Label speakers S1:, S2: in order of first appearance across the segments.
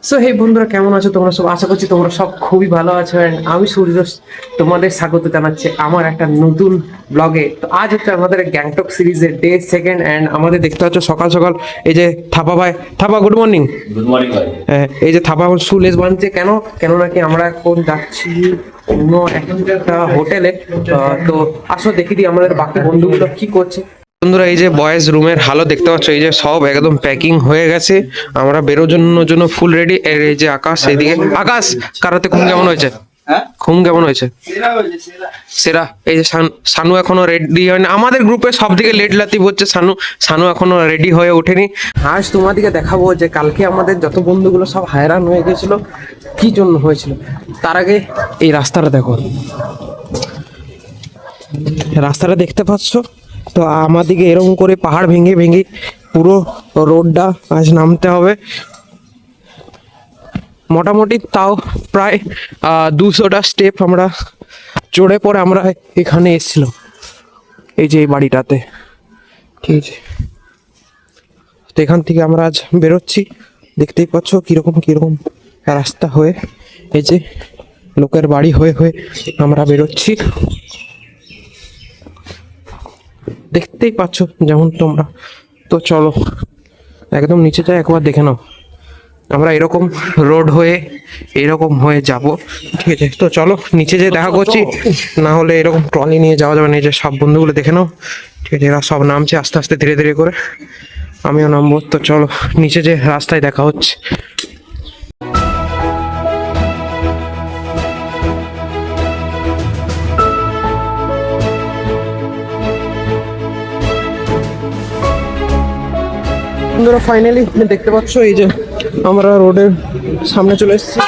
S1: So hey বন্ধুরা, কেমন আছো তোমরা সব? আশা করছি তোমরা সব খুবই ভালো আছো। অ্যান্ড আমি সূর্য তোমাদের স্বাগত জানাচ্ছি আমার একটা নতুন ব্লগে। তো আজ হচ্ছে আমাদের গ্যাংটক সিরিজের ডে সেকেন্ড। অ্যান্ড আমাদের দেখতে পাচ্ছ সকাল সকাল এই যে থাপা ভাই, Thapa good morning.
S2: Good morning ভাই।
S1: এই যে থাপা এখন শুলেস বানছে। কেন নাকি আমরা এখন যাচ্ছি অন্য একটা হোটেলে। তো আসো দেখি দিই আমাদের বাকি বন্ধুগুলো কি করছে। বন্ধুরা, এই যে বয়েজ রুমের হালত দেখতে পাচ্ছ, এই যে সব একদম প্যাকিং হয়ে গেছে। আমরা বেরোনোর জন্য ফুল রেডি। এই যে আকাশ, এইদিকে আকাশ কারাতে ঘুম কেমন হয়েছে? ঘুম কেমন হয়েছে? সেরা। এই যে সানু এখনো রেডি হয়নি। আমাদের গ্রুপে সব থেকে লেট লাতিব হচ্ছে সানু এখনো রেডি হয়ে ওঠেনি। আজ তোমাদেরকে দেখাবো যে কালকে আমাদের যত বন্ধুগুলো সব হায়রান হয়ে গেছিল, কি জন্য হয়েছিল। তার আগে এই রাস্তাটা দেখো, রাস্তাটা দেখতে পাচ্ছ তো? আমাদিকে এরকম করে পাহাড় ভেঙে ভেঙে পুরো রোডটা আজ নামতে হবে। মোটামুটি তাও প্রায় 200টা স্টেপ আমরা চড়ে পরে আমরা এখানে এসেছিলাম, এই যে এই বাড়িটাতে। ঠিক আছে, তো এখান থেকে আমরা আজ বেরোচ্ছি। দেখতেই পাচ্ছ কিরকম কিরকম রাস্তা হয়ে, এই যে লোকের বাড়ি হয়ে হয়ে আমরা বেরোচ্ছি। দেখতেই পাচ্ছ যেমন তোমরা। তো চলো একদম নিচে যাই, একবার দেখে নাও। আমরা এরকম রোড হয়ে এরকম হয়ে যাব, ঠিক আছে? তো চলো নিচে যেয়ে দেখা করছি, না হলে এরকম ট্রলি নিয়ে যাওয়া যাবে না। এই যে সব বন্ধুগুলো দেখে নাও, ঠিক আছে? এরা সব নামছে আস্তে আস্তে ধীরে ধীরে করে, আমিও নামবো। তো চলো নিচে যে রাস্তায় দেখা হচ্ছে। বন্ধুরা, ফাইনালি দেখতে পাচ্ছ এই যে আমরা রোডের সামনে চলে এসেছি।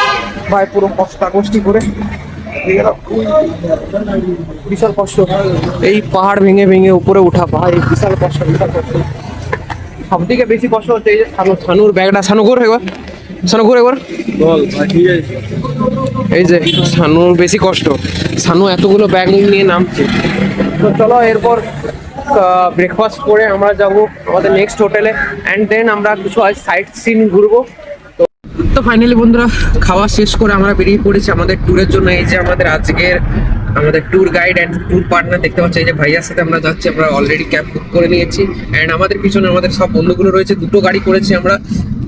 S1: ভাই পুরো কষ্টাকষ্টি করে, বিশাল কষ্ট। এই পাহাড় ভেঙে ভেঙে উপরে উঠা, ভাই বিশাল কষ্ট, বিশাল কষ্ট। সব থেকে বেশি কষ্ট হচ্ছে এই যে সানুর ব্যাগটা। সানু ঘুর একবার, সানু ঘুর একবার। এই যে সানুর বেশি কষ্ট, সানু এতগুলো ব্যাগ নিয়ে নামছে। তো চলো এরপর ব্রেকফাস্ট করে আমরা যাব আমাদের নেক্সট হোটেলে। অ্যান্ড দেন আমরা কিছু আজ সাইট সিন ঘুরবো। তো ফাইনালি বন্ধুরা, খাওয়া শেষ করে আমরা বেরিয়ে পড়েছি আমাদের ট্যুরের জন্য। এই যে আমাদের tour guide and tour partner দেখতে পাচ্ছি, এই যে ভাইয়ার সাথে আমরা যাচ্ছি। আমরা অলরেডি ক্যাব বুক করে নিয়েছি। অ্যান্ড আমাদের পিছনে আমাদের সব বন্ধুগুলো রয়েছে। দুটো গাড়ি করেছি আমরা,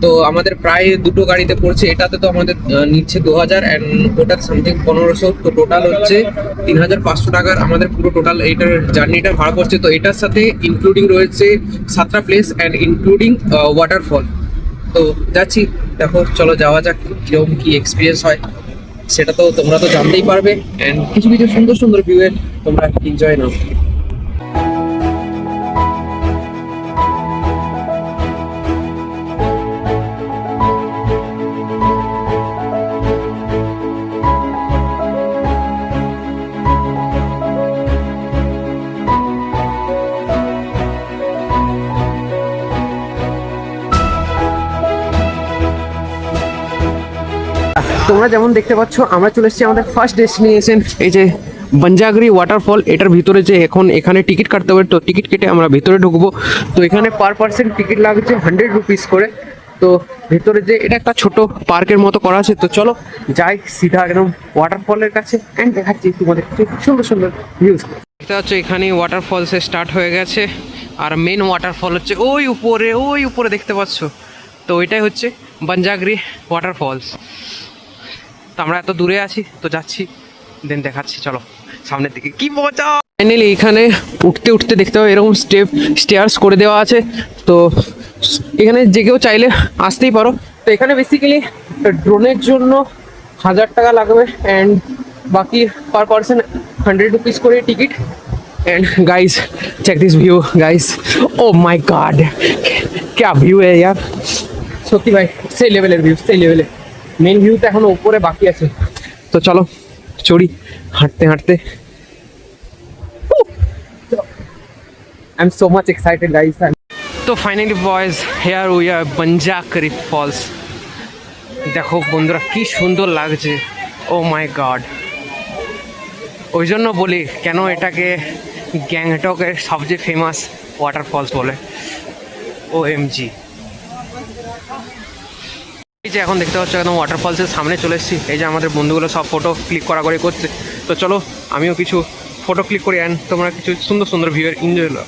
S1: তো আমাদের প্রায় দুটো গাড়িতে পড়ছে। এটাতে তো আমাদের নিচ্ছে 2000, অ্যান্ড ওটার সামথিং 1500। তো টোটাল হচ্ছে 3500 টাকার আমাদের পুরো টোটাল এইটার জার্নিটা ভাড়া পড়ছে। তো এটার সাথে ইনক্লুডিং রয়েছে 7টা প্লেস অ্যান্ড ইনক্লুডিং ওয়াটারফল। তো যাচ্ছি, দেখো চলো যাওয়া যাক, কিরকম কি এক্সপিরিয়েন্স হয় সেটা তো তোমরা তো জানতেই পারবে। অ্যান্ড কিছু কিছু সুন্দর সুন্দর ভিউয়ের তোমরা এনজয় নাও। তোমরা যেমন দেখতে পাচ্ছ আমরা চলে এসেছি আমাদের ফার্স্ট ডেস্টিনেশন, এই যে বনজাগরি ওয়াটারফল। এটার ভিতরে যে এখানে টিকিট কাটতে হবে। তো টিকিট কেটে আমরা ভিতরে ঢুকবো। তো এখানে পার পার্সন টিকিট লাগছে 100 রুপিস করে। তো ভিতরে যে এটা একটা ছোট পার্কের মতো করা আছে। তো চলো যাই সিধা একদম ওয়াটারফলের কাছে অ্যান্ড দেখাচ্ছি তোমাদের সুন্দর সুন্দর ভিউজ। দেখতে পাচ্ছ এখানে ওয়াটারফলস স্টার্ট হয়ে গেছে। আর মেন ওয়াটারফল হচ্ছে ওই উপরে দেখতে পাচ্ছ। তো ওইটাই হচ্ছে বনজাগরি ওয়াটারফলস। তো আমরা এত দূরে আছি, তো যাচ্ছি, দেন দেখাচ্ছি চলো সামনের দিকে কি মজা। ফাইনালি এখানে উঠতে উঠতে দেখতে হবে এরকম স্টেয়ার্স করে দেওয়া আছে। তো এখানে যে কেউ চাইলে আসতেই পারো। তো এখানে বেসিক্যালি ড্রোনের জন্য 1000 টাকা লাগবে, অ্যান্ড বাকি পার পার্সন 100 রুপিস করে টিকিট। And guys check this view guys, oh my god क्या व्यू है यार, সত্যি ভাই সেই লেভেলের ভিউ, সেই লেভেলের। মেন ভিউ তো এখনো উপরে বাকি আছে। তো চলো চড়ি হাঁটতে হাঁটতে। I am so much excited guys. তো finally boys, here we are Bonjhakri falls. দেখো বন্ধুরা কি সুন্দর লাগছে, ও মাই গড। ওই জন্য বলি কেন এটাকে গ্যাংটকের সবচেয়ে ফেমাস ওয়াটারফলস বলে, OMG। এই যে এখন দেখতে পাচ্ছ একদম ওয়াটারফলসের সামনে চলে এসেছি। এই যে আমাদের বন্ধুগুলো সব ফটো ক্লিক করাকরি করছে। তো চলো আমিও কিছু ফটো ক্লিক করি অ্যান্ড তোমরা কিছু সুন্দর সুন্দর ভিউয়ের এনজয় হলো।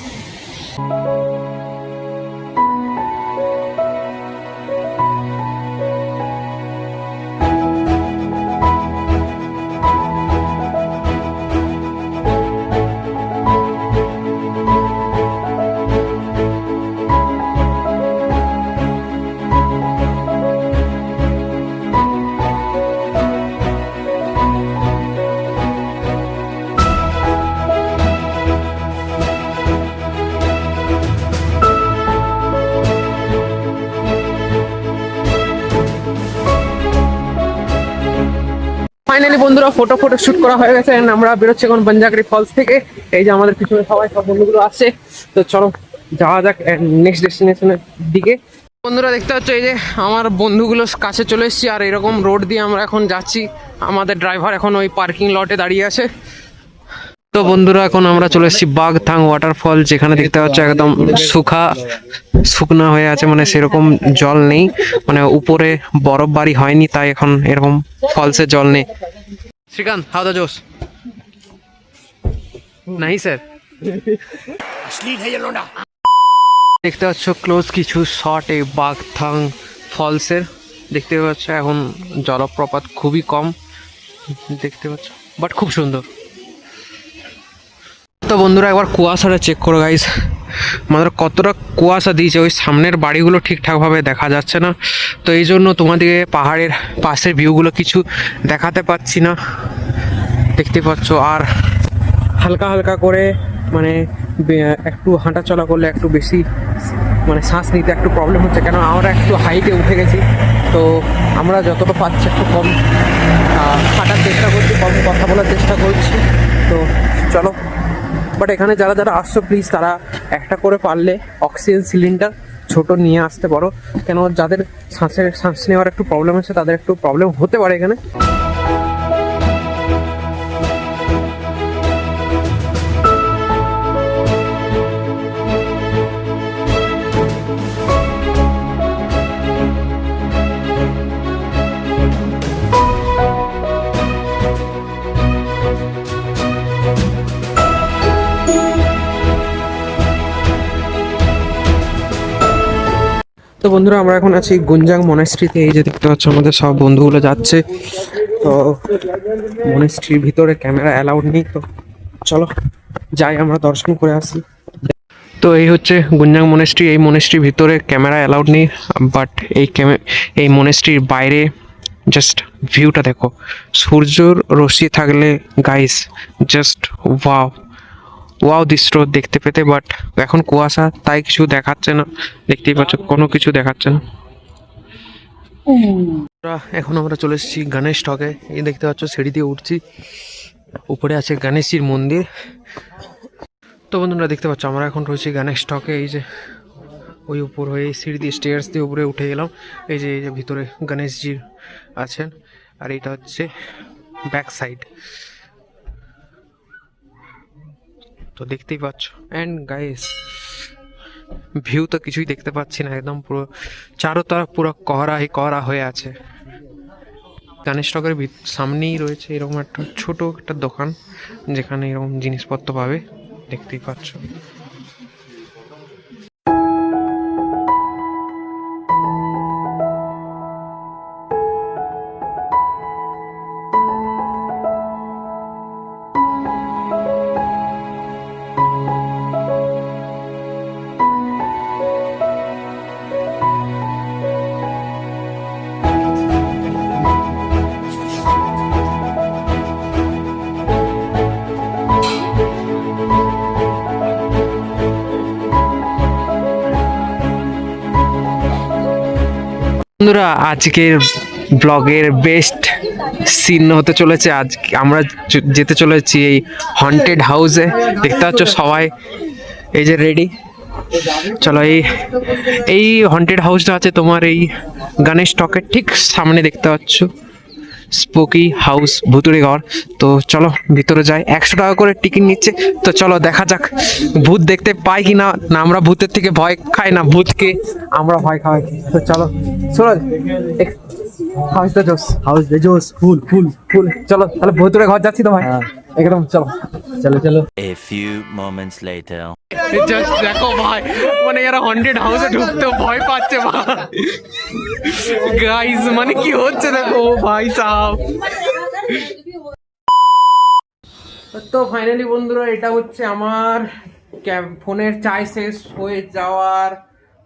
S1: ফাইনালি বন্ধুরা ফটো শুট করা হয়ে গেছে and আমরা বেরোচ্ছি এখন বঞ্জাকরি ফলস থেকে। এই যে আমাদের পিছনে সব বন্ধুগুলো আসছে। তো চলো যাওয়া যাক নেক্সট ডেস্টিনেশনের দিকে। বন্ধুরা দেখতে পাচ্ছ এই যে আমার বন্ধুগুলোর কাছে চলে এসেছি আর এরকম রোড দিয়ে আমরা এখন যাচ্ছি। আমাদের ড্রাইভার এখন ওই পার্কিং লটে দাঁড়িয়ে আছে। তো বন্ধুরা এখন আমরা চলে এসেছি বাগথাং ওয়াটারফল, যেখানে দেখতে পাচ্ছ একদম শুকনা হয়ে আছে, মানে সেরকম জল নেই, মানে উপরে বরফ বাড়ি হয়নি, তাই এখন এরকম ফলসে জল নেই। শ্রীকান্ত হাউ দা জোস নাই স্যার। দেখতে পাচ্ছ ক্লোজ কিছু শট এই বাগথাং ফলসের। দেখতে পাচ্ছ এখন জলপ্রপাত খুবই কম দেখতে পাচ্ছ, বাট খুব সুন্দর। তো বন্ধুরা একবার কুয়াশাটা চেক করো গাইস, আমাদের কতটা কুয়াশা দিয়েছে, ওই সামনের বাড়িগুলো ঠিকঠাকভাবে দেখা যাচ্ছে না। তো এই জন্য তোমাদেরকে পাহাড়ের পাশের ভিউগুলো কিছু দেখাতে পাচ্ছি না, দেখতে পাচ্ছ। আর হালকা হালকা করে মানে একটু হাঁটা চলা করলে একটু বেশি মানে শ্বাস নিতে একটু প্রবলেম হচ্ছে, কেন আমরা একটু হাইটে উঠে গেছি। তো আমরা যতটা পাচ্ছি একটু কম হাঁটার চেষ্টা করছি, কম কথা বলার চেষ্টা করছি। তো চলো, বাট এখানে যারা যারা আসছো প্লিজ তারা একটা করে পারলে অক্সিজেন সিলিন্ডার ছোট নিয়ে আসতে পারো, কেন যাদের শ্বাস নেওয়ার একটু প্রবলেম আছে তাদের একটু প্রবলেম হতে পারে এখানে। তো বন্ধুরা আমরা এখন আছি গুঞ্জাং মনেস্ট্রিতে। এই যে দেখতে পাচ্ছ আমাদের সব বন্ধুগুলো যাচ্ছে। তো মনেস্ট্রির ভিতরে ক্যামেরা অ্যালাউড নেই, তো চলো যাই আমরা দর্শন করে আসি। তো এই হচ্ছে গুঞ্জাং মনেস্ট্রি। এই মনেস্ট্রির ভিতরে ক্যামেরা অ্যালাউড নেই, বাট এই মনেস্ট্রির বাইরে জাস্ট ভিউটা দেখো, সূর্যর রশ্মি থাকলে গাইস জাস্ট ওয়াও দৃশ্য দেখতে পেতে। বাট এখন কুয়াশা তাই কিছু দেখাচ্ছে না, দেখতেই পাচ্ছ কোনো কিছু দেখাচ্ছে না। এখন আমরা চলে এসেছি গণেশ টকে। এই দেখতে পাচ্ছ সিঁড়ি দিয়ে উঠছি, উপরে আছে গণেশজির মন্দির। তো বন্ধুরা দেখতে পাচ্ছ আমরা এখন রয়েছি গণেশ টকে। এই যে ওই উপর হয়ে সিঁড়ি দিয়ে স্টেয়ার্স দিয়ে উপরে উঠে গেলাম। এই যে ভিতরে গণেশজি আছেন, আর এটা হচ্ছে ব্যাক সাইড। তো দেখতেই পাচ্ছ অ্যান্ড গাইস ভিউ তো কিছুই দেখতে পাচ্ছি না, একদম পুরো চারোতরফ পুরো কহরা হয়ে আছে। গণেশ টকের সামনেই রয়েছে এরকম একটা ছোট একটা দোকান, যেখানে এরকম জিনিসপত্র পাবে, দেখতেই পাচ্ছ। বন্ধুরা আজকের ব্লগের বেস্ট সিন হতে চলেছে। আজ আমরা যেতে চলেছি এই হন্টেড হাউসে। দেখতে পাচ্ছ সবাই এই যে রেডি। চলো এই হন্টেড হাউসটা আছে তোমার এই গণেশ টকের ঠিক সামনে, দেখতে পাচ্ছ স্পোকি হাউস, ভুতুড়ে ঘর। তো চলো ভিতরে যাই, 100 টাকা করে টিকিট নিচ্ছে। তো চলো দেখা যাক ভূত দেখতে পাই কি না। না আমরা ভূতের থেকে ভয় খাই না, ভূতকে আমরা ভয় খাওয়াই। তো চলো সুরজ, হাউস দ্য জোস,
S2: हाउस दे जोस फुल फुल
S1: ফুল। চলো তাহলে ভুতুড়ে ঘর যাচ্ছি তো ভাই, একদম চলো।
S2: चलो चलो
S3: A few moments later.
S1: Just দেখো ভাই, মানে এরা হন্টেড হাউসে ঢুকতে ভয় পাচ্ছে ভাই। গাইস মানে কি হচ্ছে দেখো ভাই সাহেব। তো ফাইনালি বন্ধুরা, এটা হচ্ছে আমার ফোনের চার্জ শেষ হয়ে যাওয়ার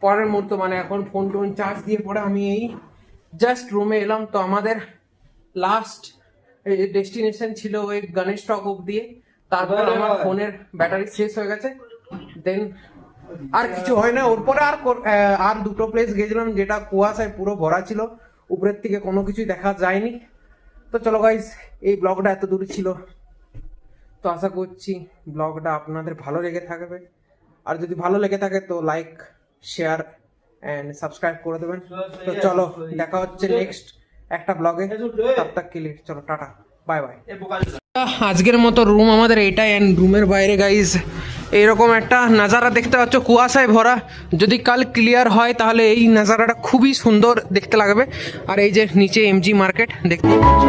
S1: পরের মুহূর্ত। মানে এখন ফোন টোন চার্জ দিয়ে পরে আমি এই জাস্ট রুমে এলাম। তো আমাদের লাস্ট ডেস্টিনেশন ছিল ওই গণেশ টক অব্দি। তারপর আমার ফোনের ব্যাটারি শেষ হয়ে গেছে, দেন আর কিছু হয় না। ওর পরে আর দুটো প্লেস গেছিলাম যেটা কুয়াশায় পুরো ভরা ছিল, উপরের থেকে কোনো কিছুই দেখা যায়নি। তো চলো গাইস, এই ব্লগটা এত দূর ছিল। তো আশা করছি ব্লগটা আপনাদের ভালো লেগে থাকবে। আর যদি ভালো লেগে থাকে তো লাইক, শেয়ার অ্যান্ড সাবস্ক্রাইব করে দেবেন। তো চলো দেখা হচ্ছে নেক্সট একটা ব্লগে। তব তক কে লিয়ে চলো টাটা, বাই বাই। আজকের মতো রুম আমাদের এটাই। অ্যান্ড রুমের বাইরে গাইজ এইরকম একটা নাজারা দেখতে পাচ্ছ, কুয়াশায় ভরা। যদি কাল ক্লিয়ার হয় তাহলে এই নাজারাটা খুবই সুন্দর দেখতে লাগবে। আর এই যে নিচে এমজি মার্কেট দেখতে পাচ্ছ।